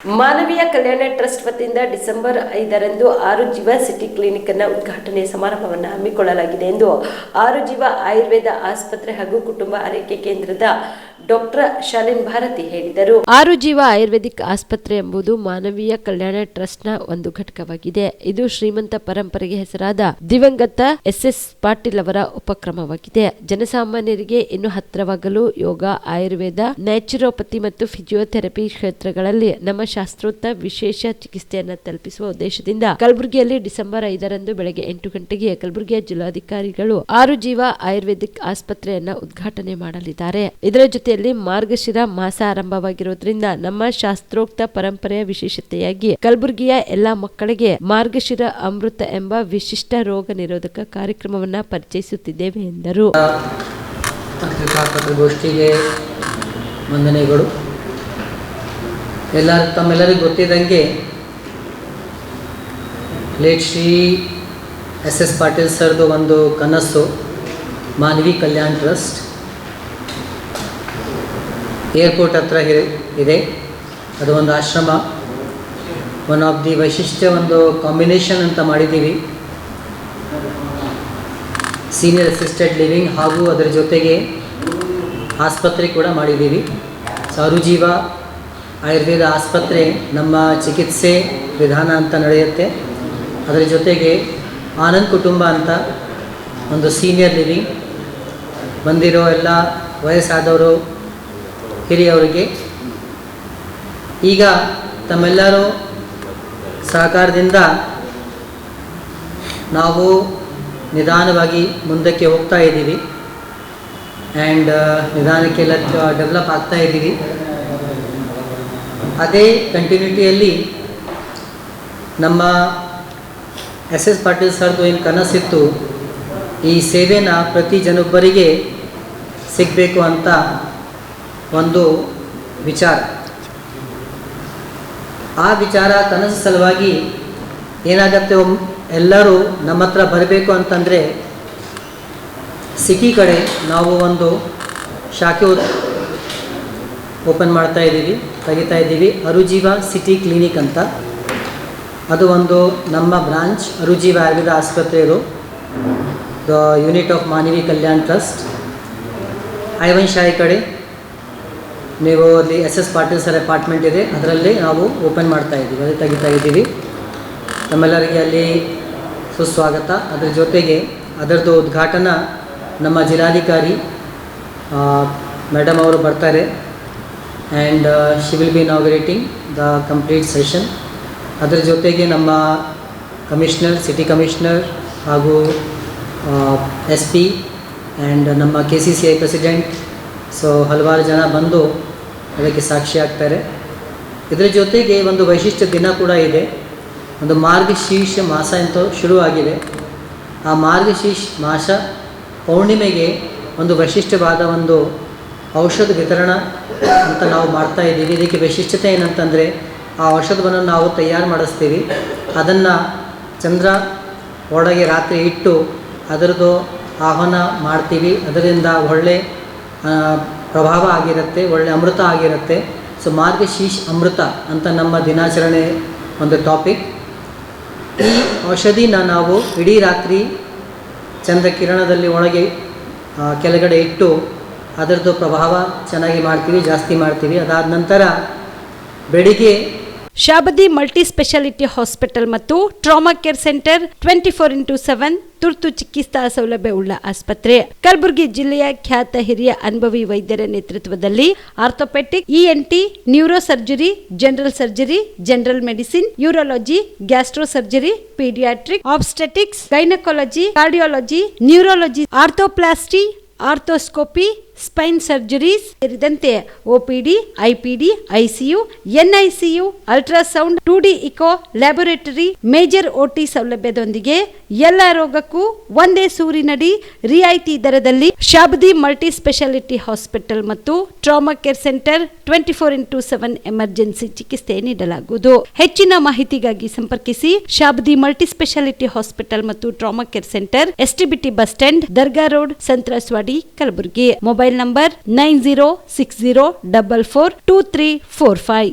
ಮಾನವೀಯ ಕಲ್ಯಾಣ ಟ್ರಸ್ಟ್ ವತಿಯಿಂದ ಡಿಸೆಂಬರ್ 5ರಂದು ಆರು ಜೀವ ಸಿಟಿ ಕ್ಲಿನಿಕ್ ಅನ್ನು ಉದ್ಘಾಟನೆ ಸಮಾರಂಭವನ್ನು ಹಮ್ಮಿಕೊಳ್ಳಲಾಗಿದೆ ಎಂದು ಆರು ಜೀವ ಆಯುರ್ವೇದ ಆಸ್ಪತ್ರೆ ಹಾಗೂ ಕುಟುಂಬ ಆರೈಕೆ ಕೇಂದ್ರದ ಡಾಕ್ಟರ್ ಶಾಲಿನ್ ಭಾರತಿ ಹೇಳಿದರು. ಆರು ಜೀವ ಆಯುರ್ವೇದಿಕ್ ಆಸ್ಪತ್ರೆ ಎಂಬುದು ಮಾನವೀಯ ಕಲ್ಯಾಣ ಟ್ರಸ್ಟ್ನ ಒಂದು ಘಟಕವಾಗಿದೆ. ಇದು ಶ್ರೀಮಂತ ಪರಂಪರೆಗೆ ಹೆಸರಾದ ದಿವಂಗತ ಎಸ್ ಪಾಟೀಲ್ ಅವರ ಉಪಕ್ರಮವಾಗಿದೆ. ಜನಸಾಮಾನ್ಯರಿಗೆ ಇನ್ನು ಹತ್ತಿರವಾಗಲು ಯೋಗ, ಆಯುರ್ವೇದ, ನ್ಯಾಚುರೋಪತಿ ಮತ್ತು ಫಿಸಿಯೋಥೆರಪಿ ಕ್ಷೇತ್ರಗಳಲ್ಲಿ ನಮ್ಮ ಶಾಸ್ತ್ರೋಕ್ತ ವಿಶೇಷ ಚಿಕಿತ್ಸೆಯನ್ನು ತಲುಪಿಸುವ ಉದ್ದೇಶದಿಂದ ಕಲಬುರಗಿಯಲ್ಲಿ ಡಿಸೆಂಬರ್ 5ರಂದು ಬೆಳಗ್ಗೆ 8 ಗಂಟೆಗೆ ಕಲಬುರಗಿಯ ಜಿಲ್ಲಾಧಿಕಾರಿಗಳು ಆರು ಜೀವ ಆಯುರ್ವೇದಿಕ್ ಆಸ್ಪತ್ರೆಯನ್ನ ಉದ್ಘಾಟನೆ ಮಾಡಲಿದ್ದಾರೆ. ಇದರ ಜೊತೆಯಲ್ಲಿ ಮಾರ್ಗಶಿರ ಮಾಸ ಆರಂಭವಾಗಿರುವುದರಿಂದ ನಮ್ಮ ಶಾಸ್ತ್ರೋಕ್ತ ಪರಂಪರೆಯ ವಿಶೇಷತೆಯಾಗಿ ಕಲಬುರಗಿಯ ಎಲ್ಲಾ ಮಕ್ಕಳಿಗೆ ಮಾರ್ಗಶಿರ ಅಮೃತ ಎಂಬ ವಿಶಿಷ್ಟ ರೋಗ ನಿರೋಧಕ ಕಾರ್ಯಕ್ರಮವನ್ನ ಪರಿಚಯಿಸುತ್ತಿದ್ದೇವೆ ಎಂದರು. ಪತ್ರಿಕಾಗೋಷ್ಠಿಗೆ ವಂದನೆಗಳು. ತಮ್ಮೆಲ್ಲರಿಗೂ ಗೊತ್ತಿದ್ದಂಗೆ ಲೇಟ್ ಶ್ರೀ ಎಸ್ ಪಾಟೀಲ್ ಸರ್ದು ಒಂದು ಕನಸು ಮಾನವಿ ಕಲ್ಯಾಣ ಟ್ರಸ್ಟ್ ಏರ್ಪೋರ್ಟ್ ಹತ್ರ ಇದೆ. ಅದು ಒಂದು ಆಶ್ರಮ. ಒನ್ ಆಫ್ ದಿ ವೈಶಿಷ್ಟ್ಯ ಒಂದು ಕಾಂಬಿನೇಷನ್ ಅಂತ ಮಾಡಿದ್ದೀವಿ. ಸೀನಿಯರ್ ಅಸಿಸ್ಟೆಡ್ ಲಿವಿಂಗ್ ಹಾಗೂ ಅದರ ಜೊತೆಗೆ ಆಸ್ಪತ್ರೆ ಕೂಡ ಮಾಡಿದ್ದೀವಿ. ಆರು ಜೀವ ಆಯುರ್ವೇದ ಆಸ್ಪತ್ರೆ ನಮ್ಮ ಚಿಕಿತ್ಸೆ ವಿಧಾನ ಅಂತ ನಡೆಯುತ್ತೆ. ಅದರ ಜೊತೆಗೆ ಆನಂದ್ ಕುಟುಂಬ ಅಂತ ಒಂದು ಸೀನಿಯರ್ ಲಿವಿಂಗ್ ಬಂದಿರೋ ಎಲ್ಲ ವಯಸ್ಸಾದವರು ಹಿರಿಯವರಿಗೆ ಈಗ ತಮ್ಮೆಲ್ಲರೂ ಸಹಕಾರದಿಂದ ನಾವು ನಿಧಾನವಾಗಿ ಮುಂದಕ್ಕೆ ಹೋಗ್ತಾ ಇದ್ದೀವಿ ಆ್ಯಂಡ್ ನಿಧಾನಕ್ಕೆಲ್ಲ ಡೆವಲಪ್ ಆಗ್ತಾ ಇದ್ದೀವಿ. ಅದೇ ಕಂಟಿನ್ಯೂಟಿಯಲ್ಲಿ ನಮ್ಮ ಎಸ್ ಪಾಟೀಲ್ ಸರ್ದು ಏನು ಕನಸಿತ್ತು, ಈ ಸೇವೆನ ಪ್ರತಿ ಜನೊಬ್ಬರಿಗೆ ಸಿಗಬೇಕು ಅಂತ ಒಂದು ವಿಚಾರ. ಆ ವಿಚಾರ ಕನಸು ಸಲುವಾಗಿ ಏನಾಗತ್ತೆ, ಎಲ್ಲರೂ ನಮ್ಮ ಹತ್ರ ಬರಬೇಕು ಅಂತಂದರೆ ಸಿಟಿ ಕಡೆ ನಾವು ಒಂದು ಶಾಖೆ ಓಪನ್ ತೆಗಿತಾ ಇದ್ದೀವಿ. ಅರುಜೀವ ಸಿಟಿ ಕ್ಲಿನಿಕ್ ಅಂತ. ಅದು ಒಂದು ನಮ್ಮ ಬ್ರಾಂಚ್ ಅರುಜೀವ ಆಯುರ್ವೇದ ಆಸ್ಪತ್ರೆ. ಇದು the unit of Manavi Kalyana trust. ಐವನ್ ಶಾಯಿ ಕಡೆ ನೀವು ಅಲ್ಲಿ ಎಸ್ ಪಾಟೀಲ್ ಸರ್ ಅಪಾರ್ಟ್ಮೆಂಟ್ ಇದೆ, ಅದರಲ್ಲಿ ನಾವು ಓಪನ್ ಮಾಡ್ತಾಯಿದ್ದೀವಿ, ಅಲ್ಲಿ ತೆಗಿತಾ ಇದ್ದೀವಿ. ನಮ್ಮೆಲ್ಲರಿಗೆ ಅಲ್ಲಿ ಸುಸ್ವಾಗತ. ಅದರ ಜೊತೆಗೆ ಅದರದ್ದು ಉದ್ಘಾಟನಾ ನಮ್ಮ ಜಿಲ್ಲಾಧಿಕಾರಿ ಮೇಡಮ್ ಅವರು ಬರ್ತಾರೆ and she will be inaugurating the complete session. ಅದರ ಜೊತೆಗೆ ನಮ್ಮ ಕಮಿಷನರ್, ಸಿಟಿ ಕಮಿಷನರ್ ಹಾಗೂ SP ಆ್ಯಂಡ್ ನಮ್ಮ KCCI ಪ್ರೆಸಿಡೆಂಟ್, ಸೊ ಹಲವಾರು ಜನ ಬಂದು ಅದಕ್ಕೆ ಸಾಕ್ಷಿ ಆಗ್ತಾರೆ. ಇದರ ಜೊತೆಗೆ ಒಂದು ವೈಶಿಷ್ಟ್ಯ ದಿನ ಕೂಡ ಇದೆ. ಒಂದು ಮಾರ್ಗಶೀರ್ಷ ಮಾಸ ಅಂತ ಶುರುವಾಗಿದೆ. ಆ ಮಾರ್ಗಶೀರ್ಷ ಮಾಸ ಪೌರ್ಣಿಮೆಗೆ ಒಂದು ವೈಶಿಷ್ಟ್ಯವಾದ ಒಂದು ಔಷಧ ವಿತರಣಾ ಅಂತ ನಾವು ಮಾಡ್ತಾ ಇದ್ದೀವಿ. ಇದಕ್ಕೆ ವೈಶಿಷ್ಟ್ಯತೆ ಏನಂತಂದರೆ, ಆ ಔಷಧವನ್ನು ನಾವು ತಯಾರು ಮಾಡಿಸ್ತೀವಿ. ಅದನ್ನು ಚಂದ್ರ ಒಳಗೆ ರಾತ್ರಿ ಇಟ್ಟು ಅದರದ್ದು ಆಹ್ವಾನ ಮಾಡ್ತೀವಿ. ಅದರಿಂದ ಒಳ್ಳೆ ಪ್ರಭಾವ ಆಗಿರುತ್ತೆ, ಒಳ್ಳೆ ಅಮೃತ ಆಗಿರುತ್ತೆ. ಸೊ ಮಾರ್ಗಶೀರ್ಷ ಅಮೃತ ಅಂತ ನಮ್ಮ ದಿನಾಚರಣೆ ಒಂದು ಟಾಪಿಕ್. ಈ ಔಷಧಿನ ನಾವು ಇಡೀ ರಾತ್ರಿ ಚಂದ್ರಕಿರಣದಲ್ಲಿ ಒಳಗೆ ಕೆಳಗಡೆ ಇಟ್ಟು ಅದರದ್ದು ಪ್ರಭಾವ ಚೆನ್ನಾಗಿ ಮಾಡ್ತೀವಿ, ಜಾಸ್ತಿ ಮಾಡ್ತೀವಿ. ಅದಾದ ನಂತರ ಬೆಳಿಗ್ಗೆ ಶಾಬದಿ ಮಲ್ಟಿ ಸ್ಪೆಷಾಲಿಟಿ ಹಾಸ್ಪಿಟಲ್ ಮತ್ತು ಟ್ರಾಮಾ ಕೇರ್ ಸೆಂಟರ್ 24x7 ತುರ್ತು ಚಿಕಿತ್ಸಾ ಸೌಲಭ್ಯ ಉಳ್ಳ ಆಸ್ಪತ್ರೆ. ಕಲಬುರಗಿ ಜಿಲ್ಲೆಯ ಖ್ಯಾತ ಹಿರಿಯ ಅನುಭವಿ ವೈದ್ಯರ ನೇತೃತ್ವದಲ್ಲಿ orthopaedic, ENT, neuro surgery, general surgery, general medicine, urology, gastro surgery, paediatric, obstetrics, gynaecology, cardiology, neurology, arthroplasty, arthroscopy, spine surgeries ಸೇರಿದಂತೆ OPD, IPD, ICU, NICU, ultrasound, 2D echo, laboratory, major OT ಸೌಲಭ್ಯದೊಂದಿಗೆ ಎಲ್ಲ ರೋಗಕ್ಕೂ ಒಂದೇ ಸೂರಿನಡಿ ರಿಯಾಯಿತಿ ದರದಲ್ಲಿ ಶಾಬದಿ ಮಲ್ಟಿ ಸ್ಪೆಷಾಲಿಟಿ ಹಾಸ್ಪಿಟಲ್ ಮತ್ತು trauma care centre 24x7 emergency ಚಿಕಿತ್ಸೆ ನೀಡಲಾಗುವುದು. ಹೆಚ್ಚಿನ ಮಾಹಿತಿಗಾಗಿ ಸಂಪರ್ಕಿಸಿ ಶಾಬದಿ ಮಲ್ಟಿ ಸ್ಪೆಷಾಲಿಟಿ ಹಾಸ್ಪಿಟಲ್ ಮತ್ತು trauma care centre, STBT bus stand, Dargah road, ಸಂತ್ರಸ್ವಾಡಿ, Kalaburagi. Mobile number 9060442345.